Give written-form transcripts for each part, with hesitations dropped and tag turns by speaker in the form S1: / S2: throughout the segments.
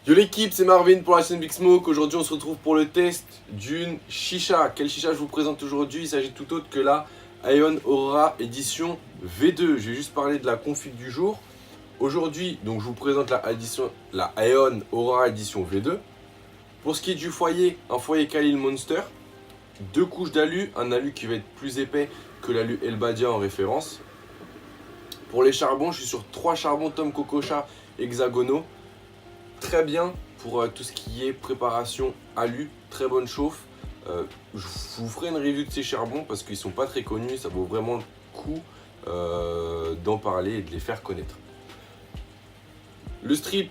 S1: Yo l'équipe, c'est Marvin pour la chaîne Big Smoke. Aujourd'hui on se retrouve pour le test d'une chicha. Quelle chicha je vous présente aujourd'hui? Il s'agit tout autre que la Aeon Aurora édition V2. Je vais juste parler de la config du jour. Aujourd'hui, donc je vous présente la Aeon Aurora édition V2. Pour ce qui est du foyer, un foyer Kalil Monster. 2 couches d'alu, un alu qui va être plus épais que l'alu Elbadia en référence. Pour les charbons, je suis sur 3 charbons Tom Cococha hexagonaux. Très bien pour tout ce qui est préparation alu, très bonne chauffe. Je vous ferai une review de ces charbons parce qu'ils sont pas très connus, ça vaut vraiment le coup d'en parler et de les faire connaître. Le strip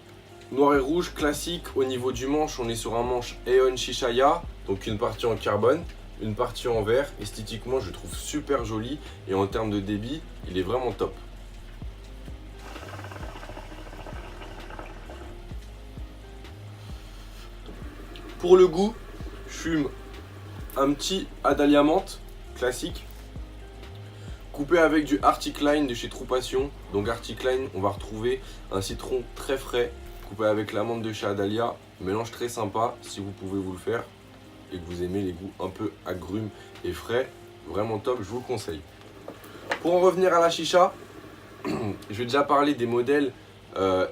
S1: noir et rouge classique. Au niveau du manche, on est sur un manche Aeon Shishaya, donc une partie en carbone, une partie en verre. Esthétiquement, je le trouve super joli et en termes de débit, il est vraiment top. Pour le goût, je fume un petit Adalia menthe classique coupé avec du Arctic Line de chez True Passion. Donc Arctic Line, on va retrouver un citron très frais coupé avec la menthe de chez Adalia. Mélange très sympa si vous pouvez vous le faire et que vous aimez les goûts un peu agrumes et frais. Vraiment top, je vous le conseille. Pour en revenir à la chicha, je vais déjà parler des modèles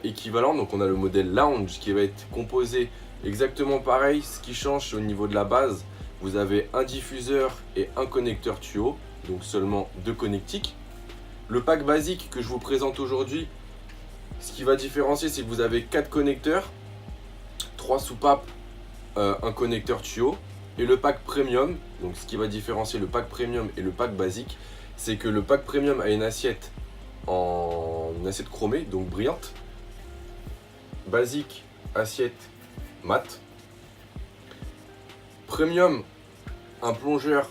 S1: équivalents. Donc on a le modèle Lounge qui va être composé exactement pareil. Ce qui change, c'est au niveau de la base. Vous avez un diffuseur et un connecteur tuyau, donc seulement 2 connectiques. Le pack basique que je vous présente aujourd'hui, ce qui va différencier, c'est que vous avez 4 connecteurs, 3 soupapes, un connecteur tuyau. Et le pack premium, donc ce qui va différencier le pack premium et le pack basique, c'est que le pack premium a une assiette chromée, donc brillante. Basique, assiette mat. Premium, un plongeur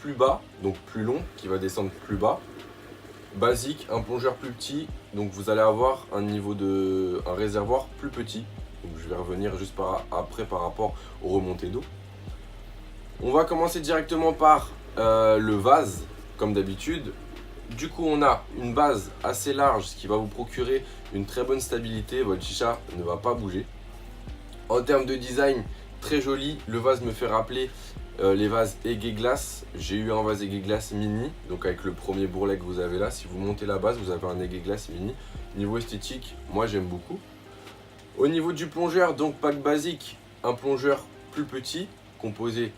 S1: plus bas, donc plus long, qui va descendre plus bas. Basique, un plongeur plus petit, donc vous allez avoir un réservoir plus petit. Donc je vais revenir juste après par rapport aux remontées d'eau. On va commencer directement par le vase, comme d'habitude. Du coup, on a une base assez large, ce qui va vous procurer une très bonne stabilité. Votre chicha ne va pas bouger. En termes de design, très joli. Le vase me fait rappeler les vases Aiguë Glace. J'ai eu un vase Aiguë Glace mini, donc avec le premier bourrelet que vous avez là. Si vous montez la base, vous avez un Aiguë Glace mini. Niveau esthétique, moi j'aime beaucoup. Au niveau du plongeur, donc pack basique, un plongeur plus petit, composé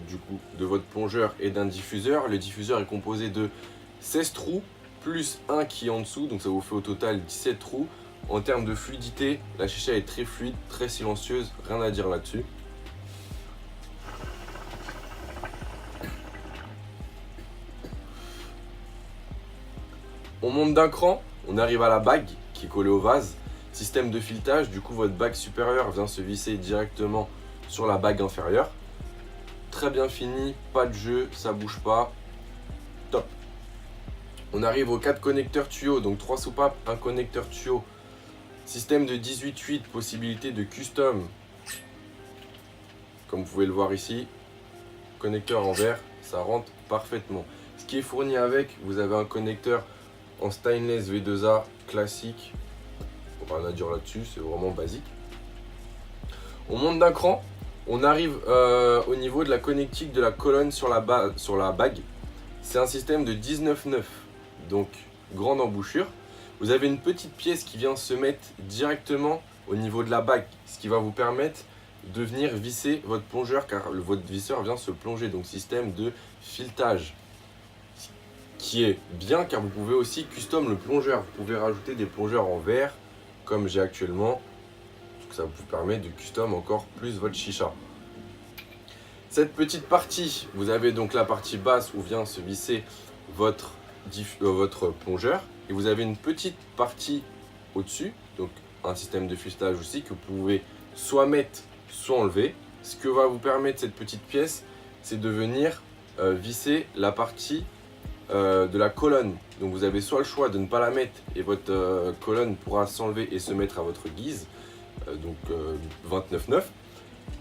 S1: du coup de votre plongeur et d'un diffuseur. Le diffuseur est composé de 16 trous, plus un qui est en dessous, donc ça vous fait au total 17 trous. En termes de fluidité, la chicha est très fluide, très silencieuse, rien à dire là-dessus. On monte d'un cran, on arrive à la bague qui est collée au vase. Système de filetage, du coup votre bague supérieure vient se visser directement sur la bague inférieure. Très bien fini, pas de jeu, ça bouge pas, top. On arrive aux 4 connecteurs tuyaux, donc 3 soupapes, un connecteur tuyau. Système de 18/8, possibilité de custom. Comme vous pouvez le voir ici, connecteur en verre, ça rentre parfaitement. Ce qui est fourni avec, vous avez un connecteur en stainless V2A classique. Rien à dire là-dessus, c'est vraiment basique. On monte d'un cran, on arrive au niveau de la connectique de la colonne sur la bague. C'est un système de 19/9, donc grande embouchure. Vous avez une petite pièce qui vient se mettre directement au niveau de la bague, ce qui va vous permettre de venir visser votre plongeur car votre visseur vient se plonger, donc système de filetage qui est bien car vous pouvez aussi custom le plongeur. Vous pouvez rajouter des plongeurs en verre comme j'ai actuellement, ça vous permet de custom encore plus votre chicha. Cette petite partie, vous avez donc la partie basse où vient se visser votre plongeur et vous avez une petite partie au-dessus, donc un système de filetage aussi que vous pouvez soit mettre soit enlever. Ce que va vous permettre cette petite pièce, c'est de venir visser la partie de la colonne. Donc vous avez soit le choix de ne pas la mettre et votre colonne pourra s'enlever et se mettre à votre guise, donc 29/9.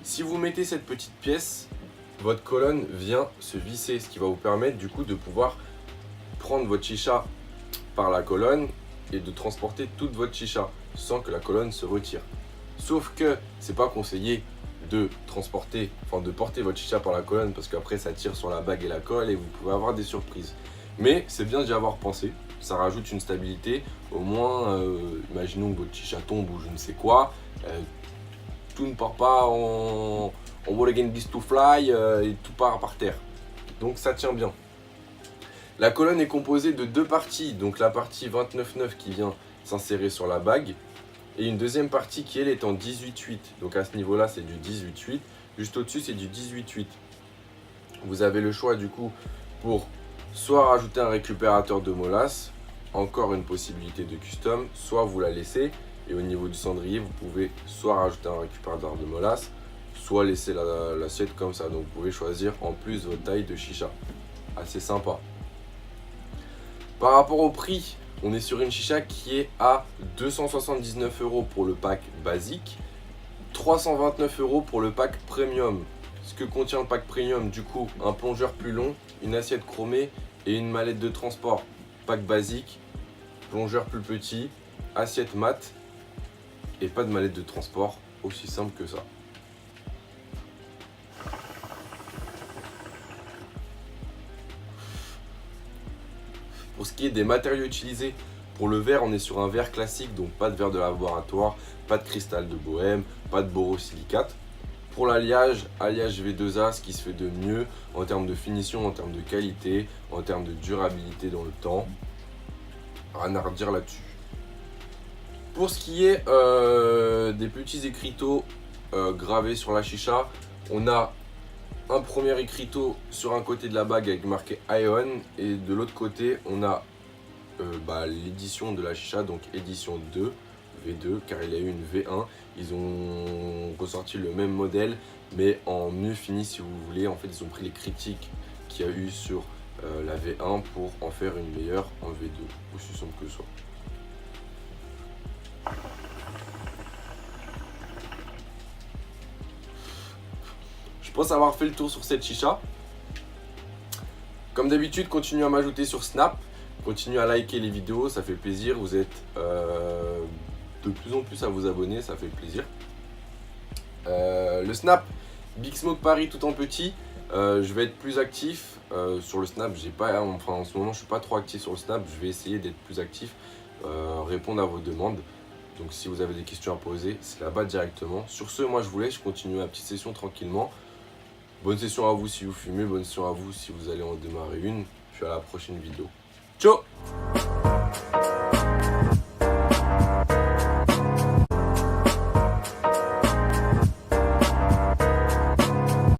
S1: Si vous mettez cette petite pièce, votre colonne vient se visser, ce qui va vous permettre du coup de pouvoir prendre votre chicha par la colonne et de transporter toute votre chicha sans que la colonne se retire. Sauf que c'est pas conseillé de transporter, enfin de porter votre chicha par la colonne parce qu'après ça tire sur la bague et la colle et vous pouvez avoir des surprises. Mais c'est bien d'y avoir pensé, ça rajoute une stabilité. Au moins, imaginons que votre chicha tombe ou je ne sais quoi, tout ne part pas en wall again beast to fly et tout part par terre. Donc ça tient bien. La colonne est composée de deux parties, donc la partie 29,9 qui vient s'insérer sur la bague et une deuxième partie qui elle est en 18,8. Donc à ce niveau-là c'est du 18,8. Juste au-dessus c'est du 18,8. Vous avez le choix du coup pour soit rajouter un récupérateur de molasse, encore une possibilité de custom, soit vous la laissez et au niveau du cendrier vous pouvez soit rajouter un récupérateur de molasse, soit laisser l'assiette comme ça. Donc vous pouvez choisir en plus votre taille de chicha. Assez sympa. Par rapport au prix, on est sur une chicha qui est à 279 € pour le pack basique, 329 € pour le pack premium. Ce que contient le pack premium, du coup, un plongeur plus long, une assiette chromée et une mallette de transport. Pack basique, plongeur plus petit, assiette mat et pas de mallette de transport, aussi simple que ça. Pour ce qui est des matériaux utilisés, pour le verre, on est sur un verre classique, donc pas de verre de laboratoire, pas de cristal de bohème, pas de borosilicate. Pour l'alliage, alliage V2A, ce qui se fait de mieux en termes de finition, en termes de qualité, en termes de durabilité dans le temps. Rien à redire là-dessus. Pour ce qui est des petits écriteaux gravés sur la chicha, on a un premier écriteau sur un côté de la bague avec marqué Ion et de l'autre côté on a l'édition de la chicha, donc édition 2 V2 car il y a eu une V1. Ils ont ressorti le même modèle mais en mieux fini si vous voulez. En fait ils ont pris les critiques qu'il y a eu sur la V1 pour en faire une meilleure en V2, aussi simple que ça. Je pense avoir fait le tour sur cette chicha. Comme d'habitude, continuez à m'ajouter sur Snap. Continuez à liker les vidéos, ça fait plaisir. Vous êtes de plus en plus à vous abonner, ça fait plaisir. Le Snap, Big Smoke Paris tout en petit. Je vais être plus actif sur le Snap. En ce moment, je suis pas trop actif sur le Snap. Je vais essayer d'être plus actif, répondre à vos demandes. Donc si vous avez des questions à poser, c'est là-bas directement. Sur ce, moi je vous laisse, je continue ma petite session tranquillement. Bonne session à vous si vous fumez, bonne session à vous si vous allez en démarrer une. Puis à la prochaine vidéo. Ciao!